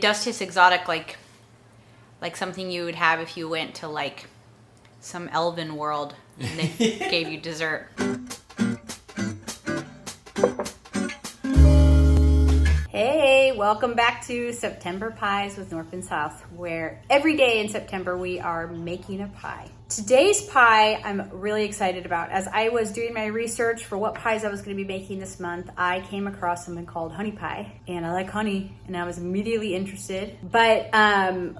Justice Exotic, like something you would have if you went to like some elven world and they gave you dessert. Hey, welcome back to September Pies with North and South, where every day in September we are making a pie. Today's pie I'm really excited about. As I was doing my research for what pies I was going to be making this month, I came across something called honey pie, and I like honey, and I was immediately interested. But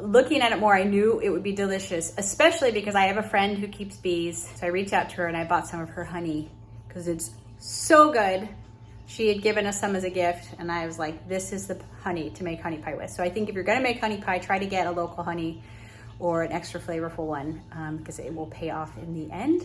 looking at it more, I knew it would be delicious, especially because I have a friend who keeps bees. So I reached out to her and I bought some of her honey because it's so good. She had given us some as a gift, and I was like, this is the honey to make honey pie with. So I think if you're gonna make honey pie, try to get a local honey or an extra flavorful one, because it will pay off in the end.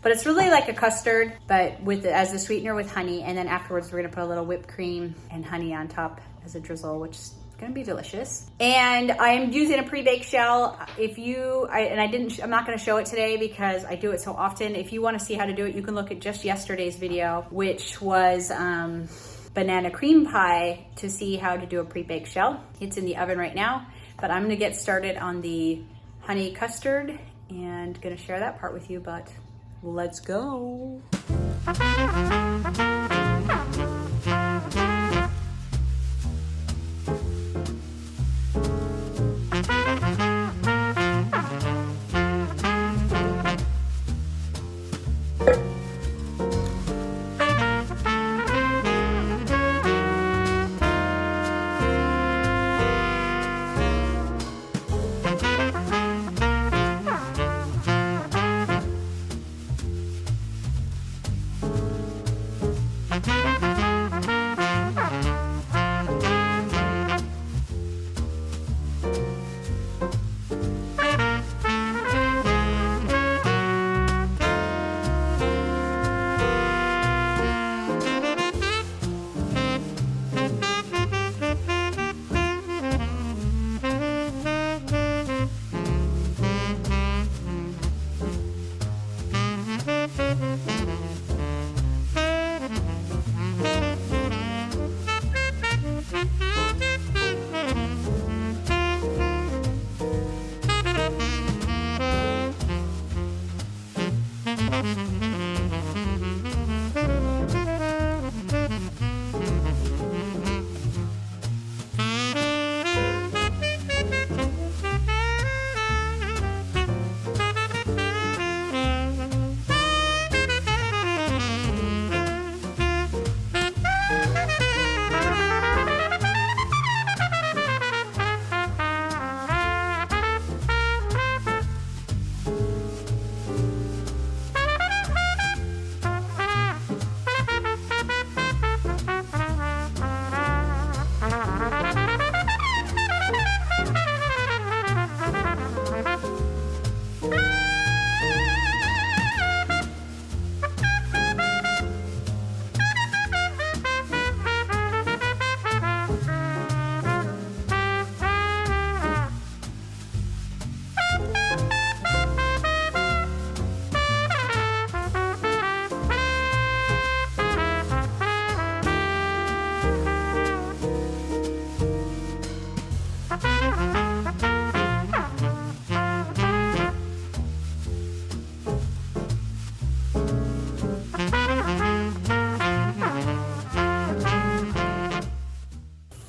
But it's really like a custard, but with as the sweetener with honey, and then afterwards we're gonna put a little whipped cream and honey on top as a drizzle, which is gonna be delicious. And I'm using a pre-baked shell. I'm not gonna show it today because I do it so often. If you wanna see how to do it, you can look at just yesterday's video, which was banana cream pie, to see how to do a pre-baked shell. It's in the oven right now, but I'm gonna get started on the honey custard and gonna share that part with you, but let's go.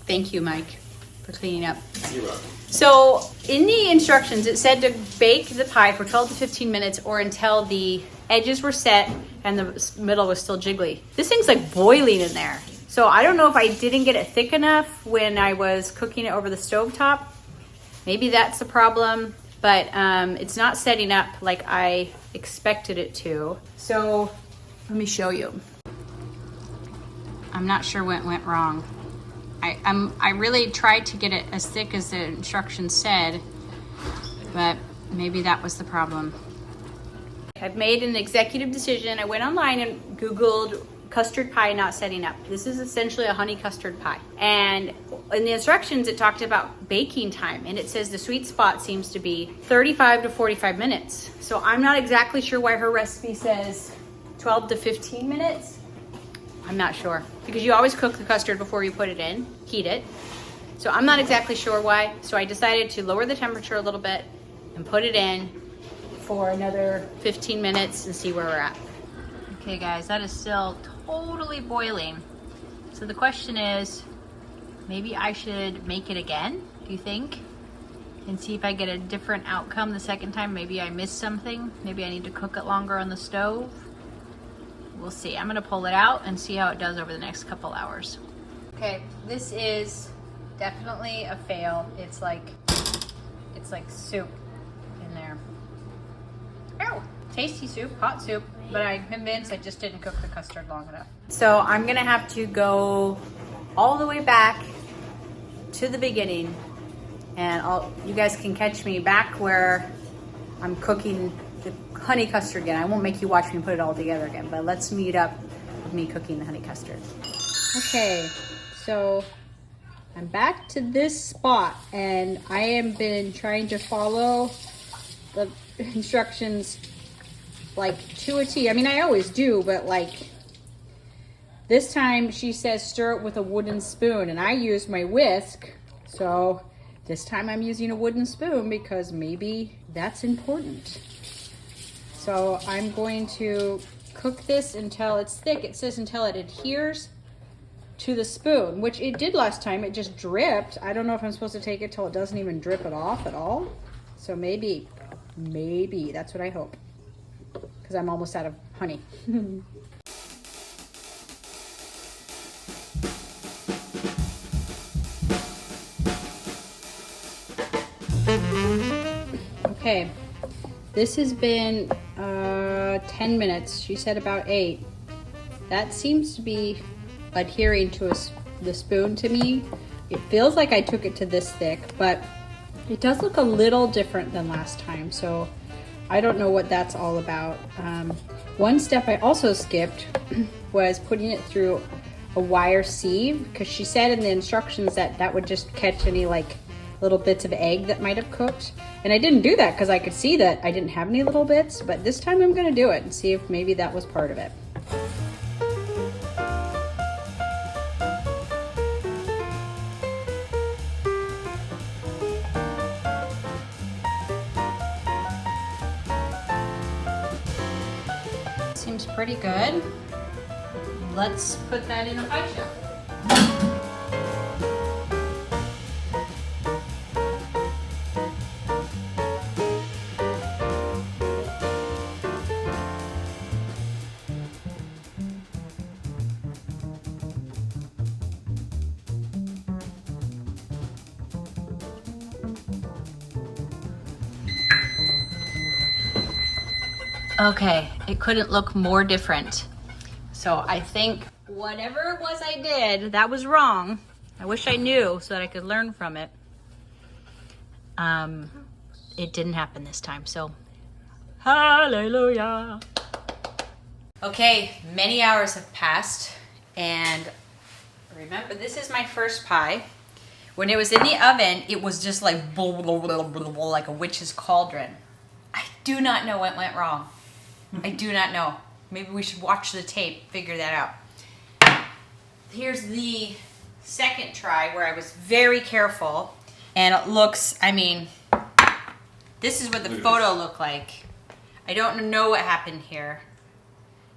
Thank you, Mike, for cleaning up. You're welcome. So in the instructions, it said to bake the pie for 12 to 15 minutes or until the edges were set and the middle was still jiggly. This thing's like boiling in there. So I don't know if I didn't get it thick enough when I was cooking it over the stovetop. Maybe that's the problem, but it's not setting up like I expected it to. So let me show you. I'm not sure what went wrong. I really tried to get it as thick as the instructions said, but maybe that was the problem. I've made an executive decision. I went online and Googled custard pie not setting up. This is essentially a honey custard pie. And in the instructions, it talked about baking time, and it says the sweet spot seems to be 35 to 45 minutes. So I'm not exactly sure why her recipe says 12 to 15 minutes. I'm not sure, because you always cook the custard before you put it in, heat it, So I'm not exactly sure why. So I decided to lower the temperature a little bit and put it in for another 15 minutes and see where we're at. Okay guys, that is still totally boiling. So the question is, maybe I should make it again, do you think? And see if I get a different outcome the second time. Maybe I missed something. Maybe I need to cook it longer on the stove. We'll see. I'm gonna pull it out and see how it does over the next couple hours. Okay, this is definitely a fail. It's like soup in there. Oh, tasty soup, hot soup, but I'm convinced I just didn't cook the custard long enough. So I'm gonna have to go all the way back to the beginning, and you guys can catch me back where I'm cooking the honey custard again. I won't make you watch me put it all together again, but let's meet up with me cooking the honey custard. Okay, so I'm back to this spot, and I have been trying to follow the instructions like to a T. I mean, I always do, but like this time she says stir it with a wooden spoon, and I used my whisk. So this time I'm using a wooden spoon because maybe that's important. So I'm going to cook this until it's thick. It says until it adheres to the spoon, which it did last time. It just dripped. I don't know if I'm supposed to take it till it doesn't even drip it off at all. So maybe that's what I hope, because I'm almost out of honey. Okay, this has been 10 minutes. She said about 8. That seems to be adhering to the spoon to me. It feels like I took it to this thick, but it does look a little different than last time. So I don't know what that's all about. One step I also skipped was putting it through a wire sieve, because she said in the instructions that would just catch any like little bits of egg that might have cooked. And I didn't do that because I could see that I didn't have any little bits, but this time I'm gonna do it and see if maybe that was part of it. Seems pretty good. Let's put that in a pie shell. Okay, it couldn't look more different. So I think whatever it was I did, that was wrong. I wish I knew so that I could learn from it. It didn't happen this time, so hallelujah. Okay, many hours have passed, and remember, this is my first pie. When it was in the oven, it was just like blah, blah, blah, blah, blah, like a witch's cauldron. I do not know what went wrong. I do not know. Maybe we should watch the tape, figure that out. Here's the second try where I was very careful, and it looks, I mean, this is what the photo looked like. I don't know what happened here.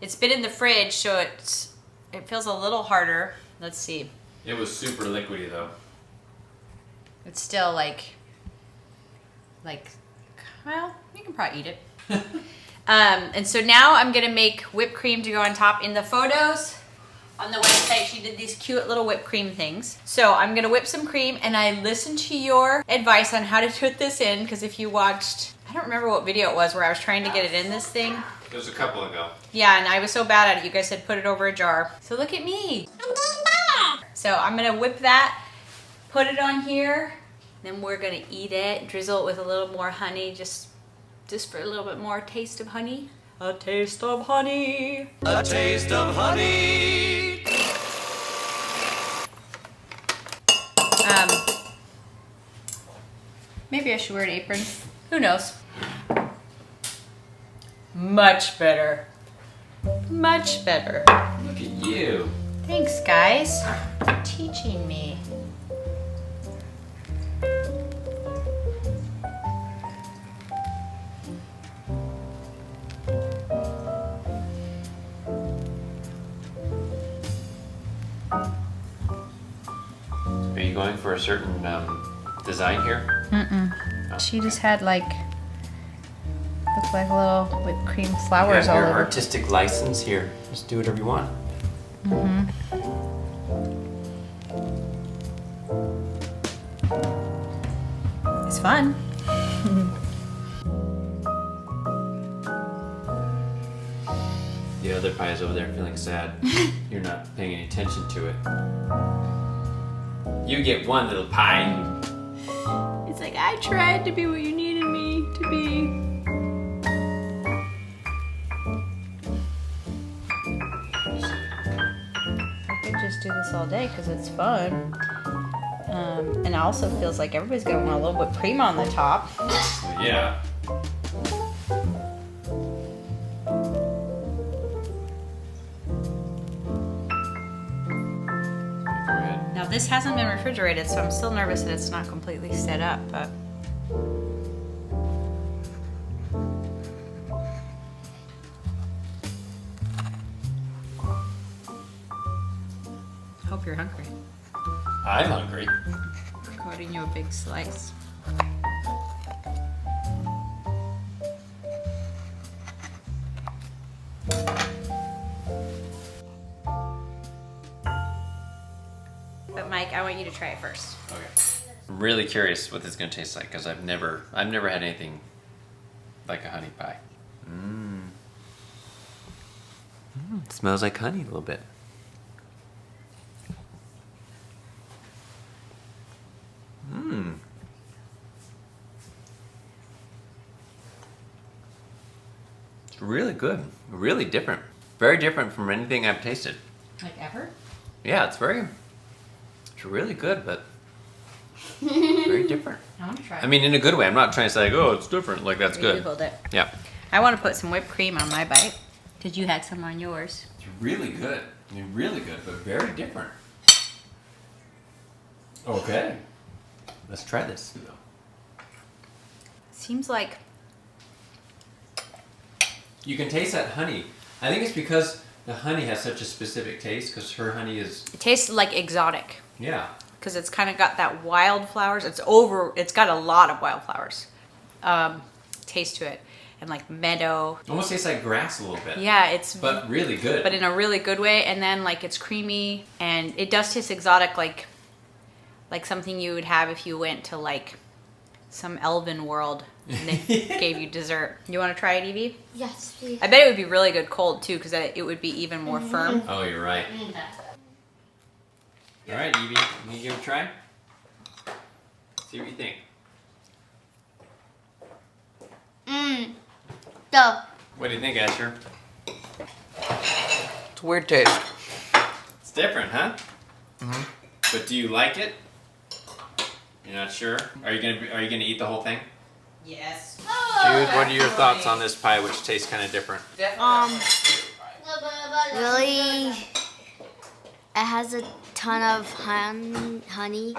It's been in the fridge, so it feels a little harder. Let's see. It was super liquidy though. It's still like, well, you can probably eat it. And so now I'm gonna make whipped cream to go on top. In the photos on the website, she did these cute little whipped cream things. So I'm gonna whip some cream, and I listened to your advice on how to put this in, because if you watched, I don't remember what video it was where I was trying to get it in this thing. There's a couple ago. Yeah, and I was so bad at it. You guys said put it over a jar. So look at me. I'm getting better. So I'm gonna whip that, put it on here, then we're gonna eat it, drizzle it with a little more honey, just for a little bit more taste of honey. A taste of honey. A taste of honey. Maybe I should wear an apron. Who knows? Much better. Much better. Look at you. Thanks, guys, for teaching me. for a certain design here? Mm-mm. She just had like, looked like little whipped cream flowers all your over. artistic license here. Just do whatever you want. Mm-hmm. It's fun. The other pie is over there feeling sad. You're not paying any attention to it. You get one little pie. It's like, I tried to be what you needed me to be. I could just do this all day because it's fun. And it also feels like everybody's gonna want a little whipped cream on the top. Yeah. Now this hasn't been refrigerated, so I'm still nervous that it's not completely set up, but. Hope you're hungry. I'm hungry. Cutting you a big slice. But Mike, I want you to try it first. Okay. I'm really curious what this is gonna taste like because I've never had anything like a honey pie. It smells like honey a little bit. It's really good. Really different. Very different from anything I've tasted. Like ever? Yeah, it's really good, but very different. I want to try it. I mean, in a good way. I'm not trying to say, like, oh, it's different. Like, that's You good. Googled it. Yeah. I want to put some whipped cream on my bite because you had some on yours. It's really good. I mean, really good, but very different. Okay. Let's try this. Seems like You can taste that honey. I think it's because the honey has such a specific taste because her honey is, it tastes like exotic yeah. because it's kind of got that wildflowers. It's got a lot of wildflowers taste to it, and like meadow. Almost tastes like grass a little bit. Yeah, it's But really good. but in a really good way. And then like it's creamy and it does taste exotic, like something you would have if you went to like some elven world and they gave you dessert. You want to try it, Evie? Yes, please. I bet it would be really good cold too because it would be even more firm. Oh, you're right. All right, Evie, can you give it a try? See what you think. So, What do you think, Esther? It's a weird taste. It's different, huh? Mm-hmm. But do you like it? You're not sure? Are you gonna eat the whole thing? Yes. Jude, what are your thoughts on this pie, which tastes kind of different? really, it has a ton of honey.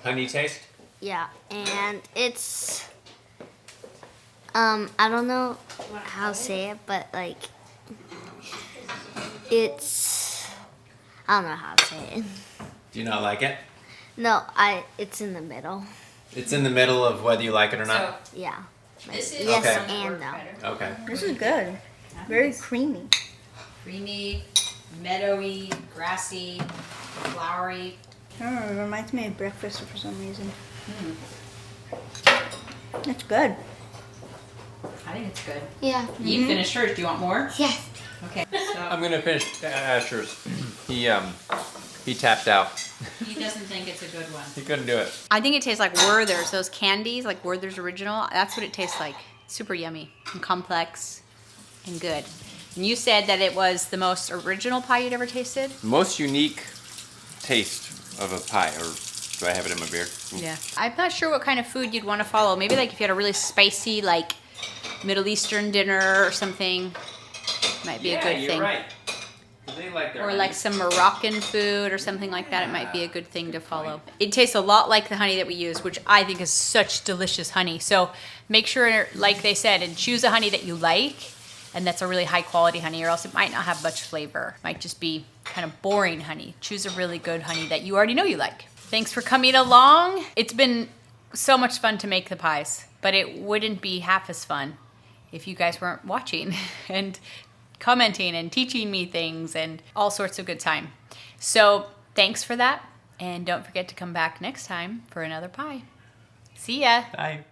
Honey taste? Yeah, and it's, I don't know how to say it, but like, it's, I don't know how to say it. Do you not like it? No, it's in the middle. It's in the middle of whether you like it or not? Yeah. This is Yes Okay. and no. Okay. This is good. Very creamy. Creamy, meadowy, grassy, flowery. I don't know, it reminds me of breakfast for some reason. It's good. I think it's good. Yeah. You finished yours. Do you want more? Yes. Okay. So I'm gonna finish Asher's. He tapped out. he doesn't think it's a good one. He couldn't do it. I think it tastes like Werther's, those candies, like Werther's Original. That's what it tastes like. Super yummy and complex and good. And you said that it was the most original pie you'd ever tasted? Most unique taste of a pie, or do I have it in my beard? Yeah. I'm not sure what kind of food you'd want to follow. Maybe like if you had a really spicy, like Middle Eastern dinner or something, might be a good thing. Right. They like their Or honey. like some Moroccan food or something like that. It might be a good thing to follow. It tastes a lot like the honey that we use, which I think is such delicious honey. So make sure, like they said, and choose a honey that you like, and that's a really high quality honey, or else it might not have much flavor. It might just be kind of boring honey. Choose a really good honey that you already know you like. Thanks for coming along. It's been so much fun to make the pies, but it wouldn't be half as fun if you guys weren't watching and commenting and teaching me things and all sorts of good time. So thanks for that. And don't forget to come back next time for another pie. See ya. Bye.